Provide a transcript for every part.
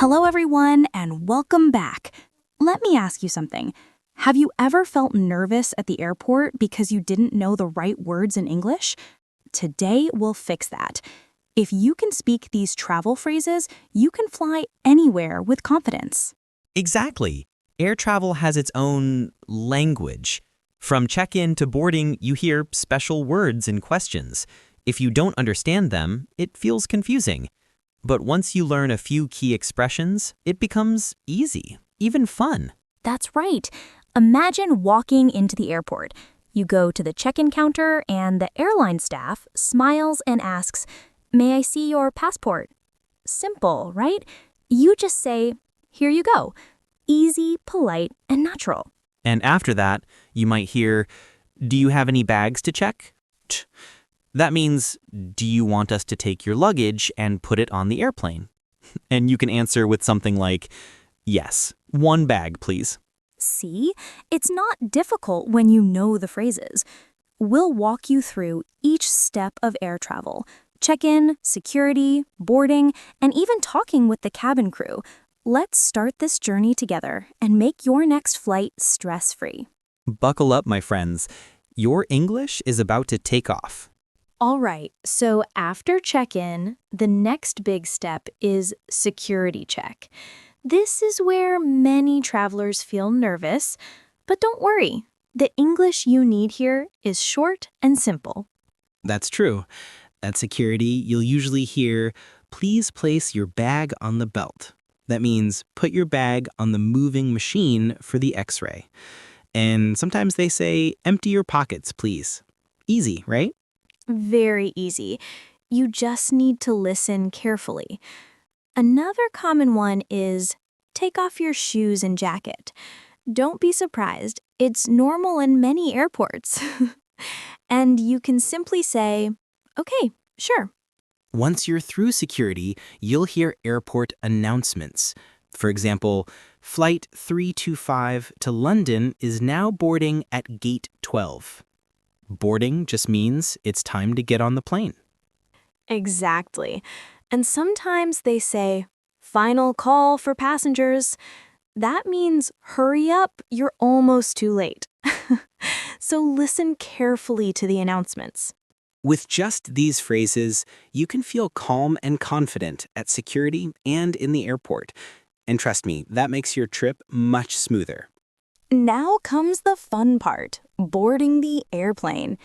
Hello, everyone, and welcome back. Let me ask you something. Have you ever felt nervous at the airport because you didn't know the right words in English? Today, we'll fix that. If you can speak these travel phrases, you can fly anywhere with confidence. Exactly. Air travel has its own language. From check-in to boarding, you hear special words and questions. If you don't understand them, it feels confusing. But once you learn a few key expressions, it becomes easy, even fun. That's right. Imagine walking into the airport. You go to the check-in counter and the airline staff smiles and asks, "May I see your passport?" Simple, right? You just say, "Here you go." Easy, polite, and natural. And after that, you might hear, "Do you have any bags to check?" That means, "Do you want us to take your luggage and put it on the airplane?" And you can answer with something like, "Yes, one bag, please." See, it's not difficult when you know the phrases. We'll walk you through each step of air travel. Check-in, security, boarding, and even talking with the cabin crew. Let's start this journey together and make your next flight stress-free. Buckle up, my friends. Your English is about to take off. All right, so after check-in, the next big step is security check. This is where many travelers feel nervous, but don't worry. The English you need here is short and simple. That's true. At security, you'll usually hear, "Please place your bag on the belt." That means put your bag on the moving machine for the X-ray. And sometimes they say, "Empty your pockets, please." Easy, right? Very easy. You just need to listen carefully. Another common one is take off your shoes and jacket. Don't be surprised. It's normal in many airports. And you can simply say, "Okay, sure." Once you're through security, you'll hear airport announcements. For example, Flight 325 to London is now boarding at Gate 12. Boarding just means it's time to get on the plane. Exactly. And sometimes they say, "Final call for passengers." That means hurry up, you're almost too late. So listen carefully to the announcements. With just these phrases, you can feel calm and confident at security and in the airport. And trust me, that makes your trip much smoother. Now comes the fun part, boarding the airplane.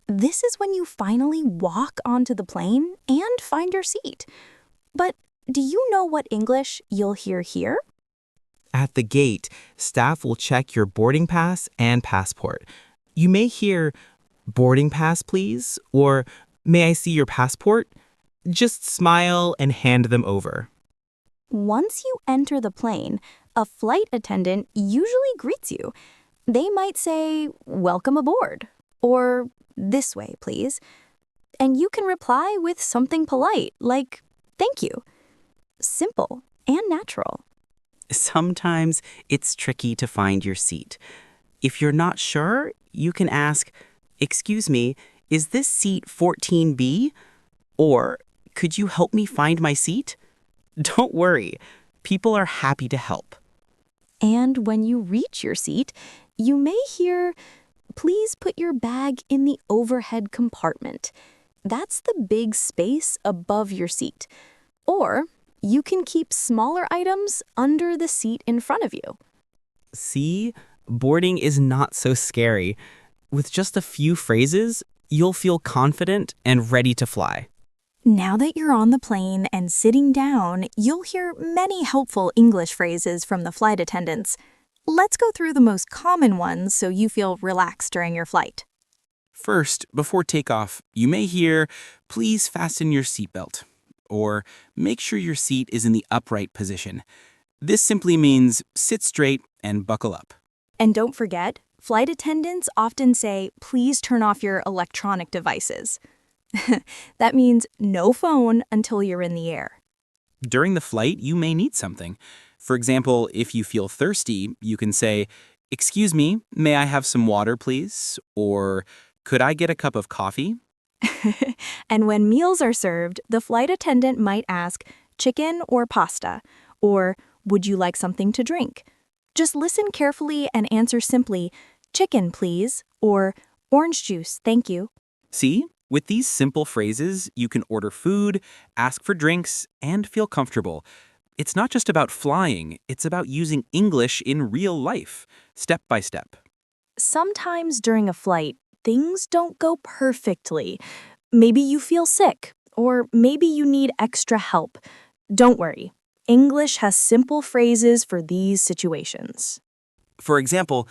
This is when you finally walk onto the plane and find your seat. But do you know what English you'll hear here? At the gate, staff will check your boarding pass and passport. You may hear, "Boarding pass, please," or "May I see your passport?" Just smile and hand them over. Once you enter the plane, a flight attendant usually greets you. They might say, "Welcome aboard," or "This way, please." And you can reply with something polite, like, "Thank you." Simple and natural. Sometimes it's tricky to find your seat. If you're not sure, you can ask, "Excuse me, is this seat 14B?" Or, "Could you help me find my seat?" Don't worry, people are happy to help. And when you reach your seat, you may hear, "Please put your bag in the overhead compartment." That's the big space above your seat. Or you can keep smaller items under the seat in front of you. See, boarding is not so scary. With just a few phrases, you'll feel confident and ready to fly. Now that you're on the plane and sitting down, you'll hear many helpful English phrases from the flight attendants. Let's go through the most common ones so you feel relaxed during your flight. First, before takeoff, you may hear, "Please fasten your seatbelt," or "Make sure your seat is in the upright position." This simply means sit straight and buckle up. And don't forget, flight attendants often say, "Please turn off your electronic devices." That means no phone until you're in the air. During the flight, you may need something. For example, if you feel thirsty, you can say, "Excuse me, may I have some water, please?" Or, "Could I get a cup of coffee?" And when meals are served, the flight attendant might ask, "Chicken or pasta?" Or would you like something to drink? Just listen carefully and answer simply, chicken, please, or orange juice, thank you. See? With these simple phrases, you can order food, ask for drinks, and feel comfortable. It's not just about flying, it's about using English in real life, step by step. Sometimes during a flight, things don't go perfectly. Maybe you feel sick, or maybe you need extra help. Don't worry. English has simple phrases for these situations. For example,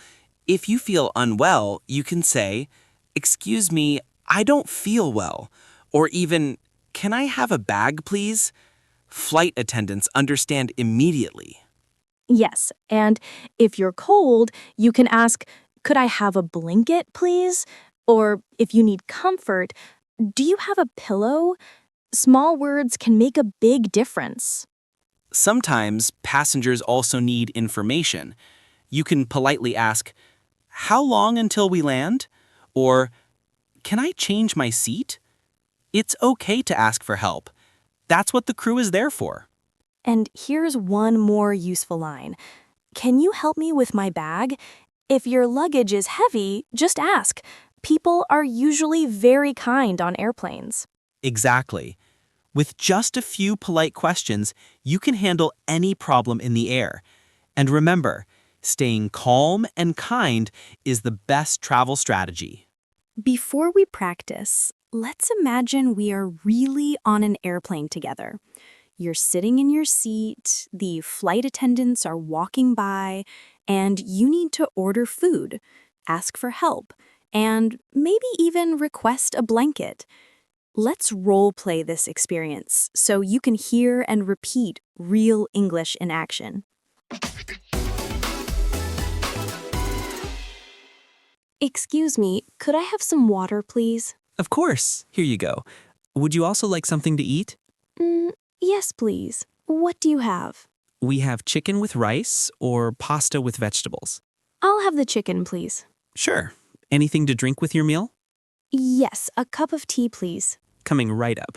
if you feel unwell, you can say, "Excuse me, I don't feel well." Or even, "Can I have a bag, please?" Flight attendants understand immediately. Yes, and if you're cold, you can ask, could I have a blanket, please? Or if you need comfort, do you have a pillow? Small words can make a big difference. Sometimes passengers also need information. You can politely ask, "How long until we land?" Or, "Can I change my seat?" It's okay to ask for help. That's what the crew is there for. And here's one more useful line. Can you help me with my bag? If your luggage is heavy, just ask. People are usually very kind on airplanes. Exactly. With just a few polite questions, you can handle any problem in the air. And remember, staying calm and kind is the best travel strategy. Before we practice, let's imagine we are really on an airplane together. You're sitting in your seat, the flight attendants are walking by, and you need to order food, ask for help, and maybe even request a blanket. Let's role play this experience so you can hear and repeat real English in action. Excuse me, could I have some water, please? Of course. Here you go. Would you also like something to eat? Yes, please. What do you have? We have chicken with rice or pasta with vegetables. I'll have the chicken, please. Sure. Anything to drink with your meal? Yes, a cup of tea, please. Coming right up.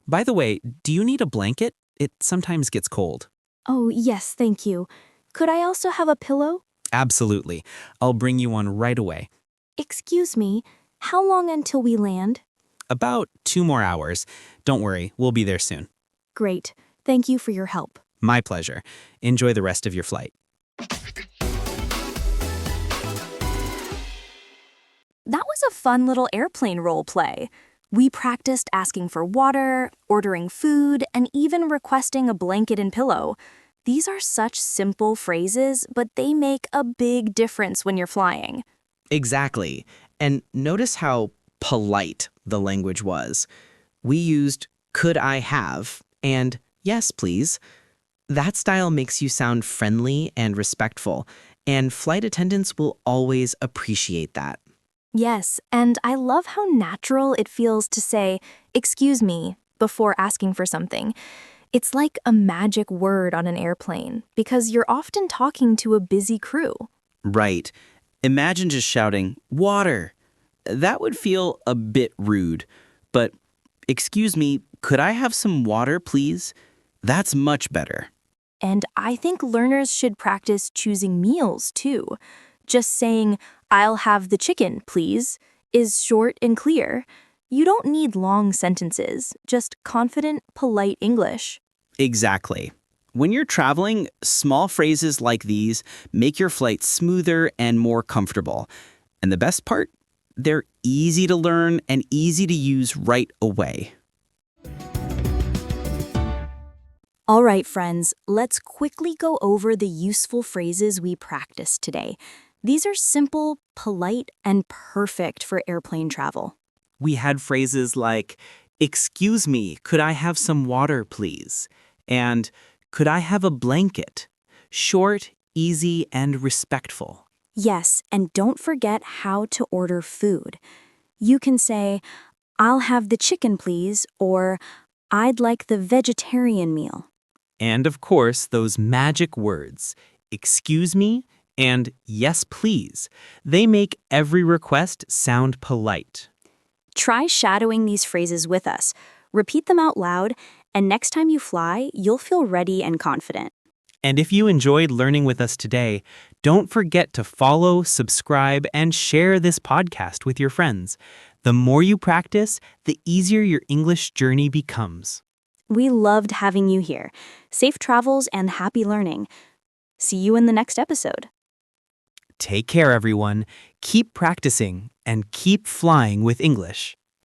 By the way, do you need a blanket? It sometimes gets cold. Oh, yes, thank you. Could I also have a pillow? Absolutely. I'll bring you one right away. Excuse me, how long until we land? About 2 more hours. Don't worry, we'll be there soon. Great. Thank you for your help. My pleasure. Enjoy the rest of your flight. That was a fun little airplane role play. We practiced asking for water, ordering food, and even requesting a blanket and pillow. These are such simple phrases, but they make a big difference when you're flying. Exactly. And notice how polite the language was. We used could I have and yes, please. That style makes you sound friendly and respectful, and flight attendants will always appreciate that. Yes, and I love how natural it feels to say, excuse me, before asking for something. It's like a magic word on an airplane because you're often talking to a busy crew. Right. Imagine just shouting, "Water!" That would feel a bit rude. But, "Excuse me, could I have some water, please?" That's much better. And I think learners should practice choosing meals too. Just saying, I'll have the chicken, please, is short and clear. You don't need long sentences, just confident, polite English. Exactly. When you're traveling, small phrases like these make your flight smoother and more comfortable. And the best part? They're easy to learn and easy to use right away. All right, friends, let's quickly go over the useful phrases we practiced today. These are simple, polite, and perfect for airplane travel. We had phrases like, "Excuse me, could I have some water, please?" And, "Could I have a blanket?" Short, easy, and respectful. Yes, and don't forget how to order food. You can say, I'll have the chicken, please, or I'd like the vegetarian meal. And of course, those magic words, "excuse me" and "yes, please." They make every request sound polite. Try shadowing these phrases with us. Repeat them out loud, and next time you fly, you'll feel ready and confident. And if you enjoyed learning with us today, don't forget to follow, subscribe, and share this podcast with your friends. The more you practice, the easier your English journey becomes. We loved having you here. Safe travels and happy learning. See you in the next episode. Take care, everyone. Keep practicing and keep flying with English.